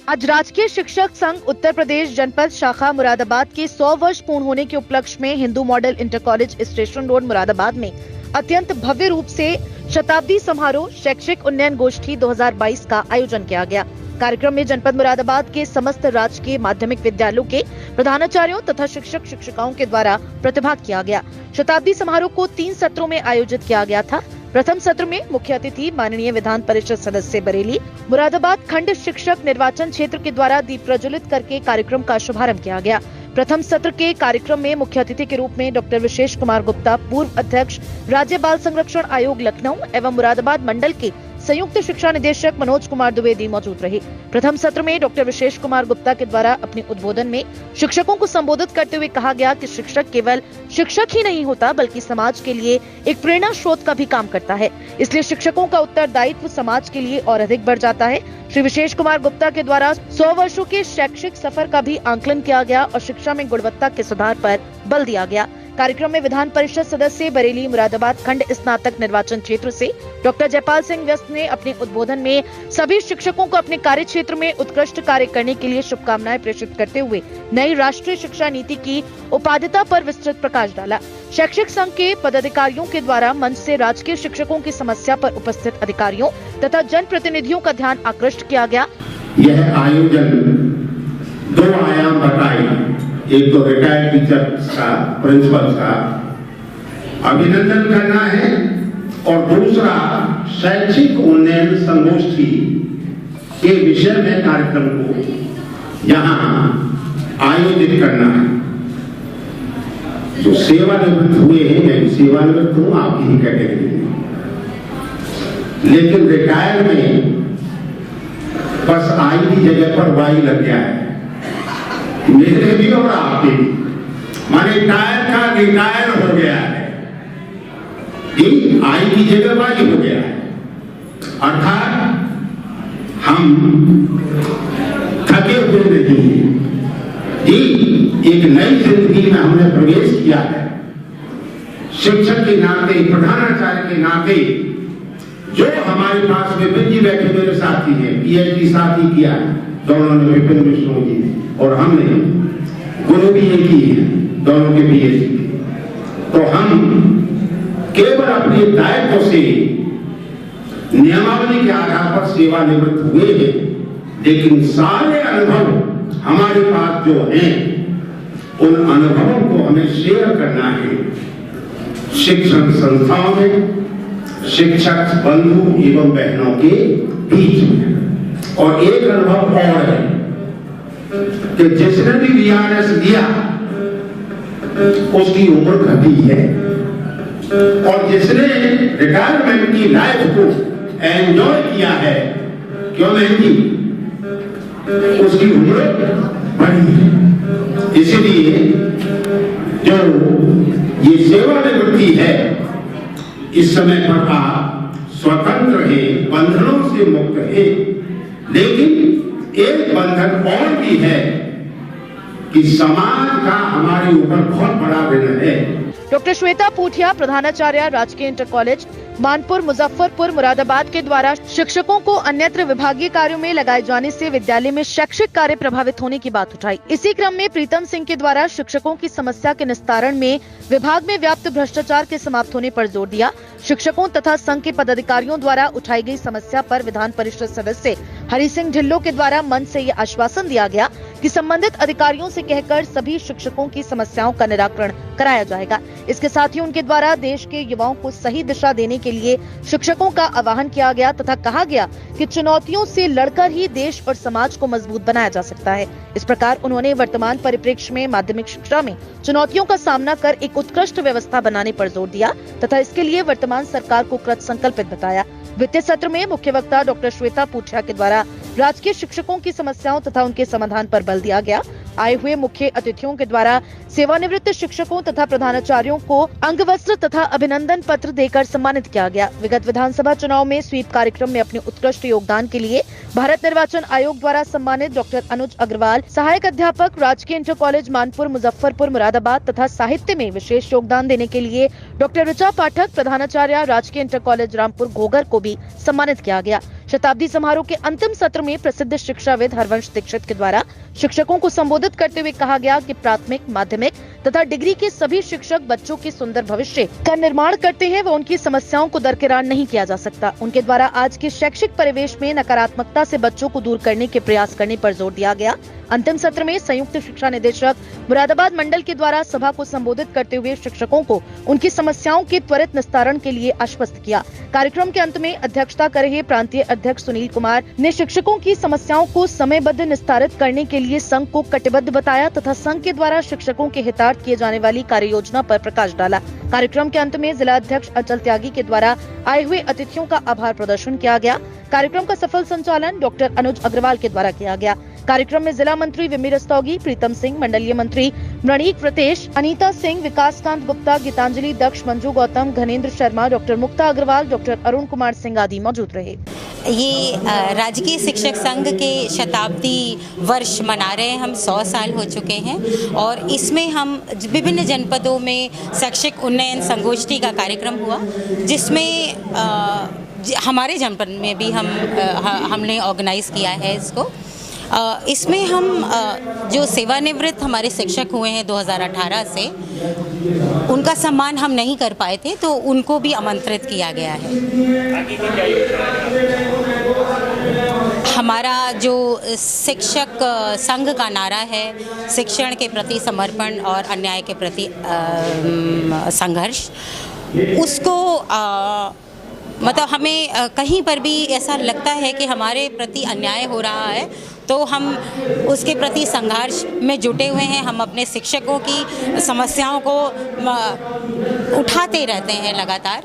आज राजकीय शिक्षक संघ उत्तर प्रदेश जनपद शाखा मुरादाबाद के 100 वर्ष पूर्ण होने के उपलक्ष्य में Hindu model inter college station road Moradabad में अत्यंत भव्य रूप से शताब्दी समारोह शैक्षिक उन्नयन गोष्ठी 2022 का आयोजन किया गया। कार्यक्रम में जनपद मुरादाबाद के समस्त राजकीय माध्यमिक विद्यालयों के प्रधानाचार्यों तथा शिक्षक शिक्षिकाओं के द्वारा प्रतिभाग किया गया। शताब्दी समारोह को 3 सत्रों में आयोजित किया गया था। प्रथम सत्र में मुख्य अतिथि माननीय विधान परिषद सदस्य बरेली मुरादाबाद खंड शिक्षक निर्वाचन क्षेत्र के द्वारा दीप प्रज्वलित करके कार्यक्रम का शुभारंभ किया गया। प्रथम सत्र के कार्यक्रम में मुख्य अतिथि के रूप में डॉक्टर विशेष कुमार गुप्ता, पूर्व अध्यक्ष राज्य बाल संरक्षण आयोग लखनऊ एवं मुरादाबाद मंडल के संयुक्त शिक्षा निदेशक मनोज कुमार द्विवेदी मौजूद रहे। प्रथम सत्र में डॉक्टर विशेष कुमार गुप्ता के द्वारा अपने उद्बोधन में शिक्षकों को संबोधित करते हुए कहा गया कि शिक्षक केवल शिक्षक ही नहीं होता बल्कि समाज के लिए एक प्रेरणा स्रोत का भी काम करता है। इसलिए शिक्षकों का उत्तरदायित्व समाज के लिए और अधिक बढ़ जाता है। श्री विशेष कुमार गुप्ता के द्वारा 100 वर्षों के शैक्षिक सफर का भी आंकलन किया गया और शिक्षा में गुणवत्ता के सुधार पर बल दिया गया। कार्यक्रम में विधान परिषद सदस्य बरेली मुरादाबाद खंड स्नातक निर्वाचन क्षेत्र से डॉक्टर जयपाल सिंह व्यस्त ने अपने उद्बोधन में सभी शिक्षकों को अपने कार्य क्षेत्र में उत्कृष्ट कार्य करने के लिए शुभकामनाएं प्रेषित करते हुए नई राष्ट्रीय शिक्षा नीति की उपादेयता पर विस्तृत प्रकाश डाला। शैक्षिक संघ के पदाधिकारियों के द्वारा मंच से राजकीय शिक्षकों की समस्या पर उपस्थित अधिकारियों तथा जनप्रतिनिधियों का ध्यान आकृष्ट किया गया। यह आयोजन 2 आयाम बताए, एक तो रिटायर्ड टीचर्स का, प्रिंसिपल्स का अभिनंदन करना है और दूसरा शैक्षिक उन्नयन संगोष्ठी के विषय में कार्यक्रम को यहाँ आयोजित करना है। जो सेवानिवृत्त हुए हैं, मैं सेवानिवृत्त हूँ आपकी ही कैटेगरी में, लेकिन रिटायर में बस आई की जगह पर वाई लग गया है, मेरे भी और आपके भी, माने टायर का रिटायर हो गया है, आई की जगह वाई हो गया है। अर्थात हम थके हुए नहीं हैं, एक नई जिंदगी में हमने प्रवेश किया है। शिक्षक के नाते, प्रधानाचार्य के नाते जो हमारे पास विपिन जी बैठे मेरे साथी हैं, पीएचडी साथी किया है दोनों ने, विपिन विष्णु जी ने और हमने गुरु भी एक ही है दोनों के पीएचडी। तो हम केवल अपने दायित्व से नियमावली के आधार पर सेवानिवृत्त हुए हैं, लेकिन सारे अनुभव हमारे पास जो हैं उन अनुभवों को हमें शेयर करना है शिक्षण संस्थाओं में, शिक्षक बंधु एवं बहनों के बीच में। और एक अनुभव और है कि जिसने भी वीआरएस लिया उसकी उम्र घटी है और जिसने रिटायरमेंट की लाइफ को एंजॉय किया है, क्यों नहीं, उसकी उम्र बढ़ी है। इसलिए जो ये सेवानिवृत्ति है, इस समय पर आप स्वतंत्र हैं, बंधनों से मुक्त हैं, लेकिन एक बंधन और भी है कि समाज का हमारे ऊपर बहुत बड़ा ऋण है। डॉक्टर श्वेता पूठिया, प्रधानाचार्य राजकीय इंटर कॉलेज मानपुर मुजफ्फरपुर मुरादाबाद के द्वारा शिक्षकों को अन्यत्र विभागीय कार्यों में लगाए जाने से विद्यालय में शैक्षिक कार्य प्रभावित होने की बात उठाई। इसी क्रम में प्रीतम सिंह के द्वारा शिक्षकों की समस्या के निस्तारण में विभाग में व्याप्त भ्रष्टाचार के समाप्त होने पर जोर दिया। शिक्षकों तथा संघ के पदाधिकारियों द्वारा उठाई गई समस्या पर विधान परिषद सदस्य हरि सिंह ढिल्लो के द्वारा मंच से ये आश्वासन दिया गया कि संबंधित अधिकारियों से कहकर सभी शिक्षकों की समस्याओं का निराकरण कराया जाएगा। इसके साथ ही उनके द्वारा देश के युवाओं को सही दिशा देने के लिए शिक्षकों का आह्वान किया गया तथा कहा गया कि चुनौतियों से लड़कर ही देश और समाज को मजबूत बनाया जा सकता है। इस प्रकार उन्होंने वर्तमान परिप्रेक्ष्य में माध्यमिक शिक्षा में चुनौतियों का सामना कर एक उत्कृष्ट व्यवस्था बनाने पर जोर दिया तथा इसके लिए वर्तमान सरकार को कृत संकल्पित बताया। वित्तीय सत्र में मुख्य वक्ता डॉक्टर श्वेता पूठिया के द्वारा राजकीय शिक्षकों की समस्याओं तथा उनके समाधान पर बल दिया गया। आए हुए मुख्य अतिथियों के द्वारा सेवानिवृत्त शिक्षकों तथा प्रधानाचार्यों को अंगवस्त्र तथा अभिनंदन पत्र देकर सम्मानित किया गया। विगत विधानसभा चुनाव में स्वीप कार्यक्रम में अपने उत्कृष्ट योगदान के लिए भारत निर्वाचन आयोग द्वारा सम्मानित डॉक्टर अनुज अग्रवाल, सहायक अध्यापक राजकीय इंटर कॉलेज मानपुर मुजफ्फरपुर मुरादाबाद तथा साहित्य में विशेष योगदान देने के लिए डॉक्टर ऋचा पाठक, प्रधानाचार्य राजकीय इंटर कॉलेज रामपुर घोघर को भी सम्मानित किया गया। शताब्दी समारोह के अंतिम सत्र में प्रसिद्ध शिक्षाविद हरवंश दीक्षित के द्वारा शिक्षकों को संबोधित करते हुए कहा गया कि प्राथमिक, माध्यमिक तथा डिग्री के सभी शिक्षक बच्चों के सुंदर भविष्य का निर्माण करते हैं व उनकी समस्याओं को दरकिनार नहीं किया जा सकता। उनके द्वारा आज के शैक्षिक परिवेश में नकारात्मकता से बच्चों को दूर करने के प्रयास करने पर जोर दिया गया। अंतिम सत्र में संयुक्त शिक्षा निदेशक मुरादाबाद मंडल के द्वारा सभा को संबोधित करते हुए शिक्षकों को उनकी समस्याओं के त्वरित निस्तारण के लिए आश्वस्त किया। कार्यक्रम के अंत में अध्यक्षता कर रहे प्रांतीय अध्यक्ष सुनील कुमार ने शिक्षकों की समस्याओं को समयबद्ध निस्तारित करने के लिए संघ को कटिबद्ध बताया तथा संघ के द्वारा शिक्षकों के हितार्थ किए जाने वाली कार्य योजना पर प्रकाश डाला। कार्यक्रम के अंत में जिला अध्यक्ष अचल त्यागी के द्वारा आए हुए अतिथियों का आभार प्रदर्शन किया गया। कार्यक्रम का सफल संचालन डॉक्टर अनुज अग्रवाल के द्वारा किया गया। कार्यक्रम में जिला मंत्री विमी रस्तोगी, प्रीतम सिंह, मंडलीय मंत्री मणिक प्रतेश, अनीता सिंह, विकासकांत गुप्ता, गीतांजलि दक्ष, मंजू गौतम, घनेन्द्र शर्मा, डॉक्टर मुक्ता अग्रवाल, डॉक्टर अरुण कुमार सिंह आदि मौजूद रहे। ये राजकीय शिक्षक संघ के शताब्दी वर्ष मना रहे हैं। हम 100 साल हो चुके हैं और इसमें हम विभिन्न जनपदों में शैक्षिक उन्नयन संगोष्ठी का कार्यक्रम हुआ, जिसमें हमारे जनपद में भी हमने ऑर्गेनाइज किया है इसको। इसमें हम जो सेवानिवृत्त हमारे शिक्षक हुए हैं 2018 से, उनका सम्मान हम नहीं कर पाए थे, तो उनको भी आमंत्रित किया गया है। हमारा जो शिक्षक संघ का नारा है, शिक्षण के प्रति समर्पण और अन्याय के प्रति संघर्ष, उसको मतलब हमें कहीं पर भी ऐसा लगता है कि हमारे प्रति अन्याय हो रहा है तो हम उसके प्रति संघर्ष में जुटे हुए हैं। हम अपने शिक्षकों की समस्याओं को उठाते रहते हैं लगातार।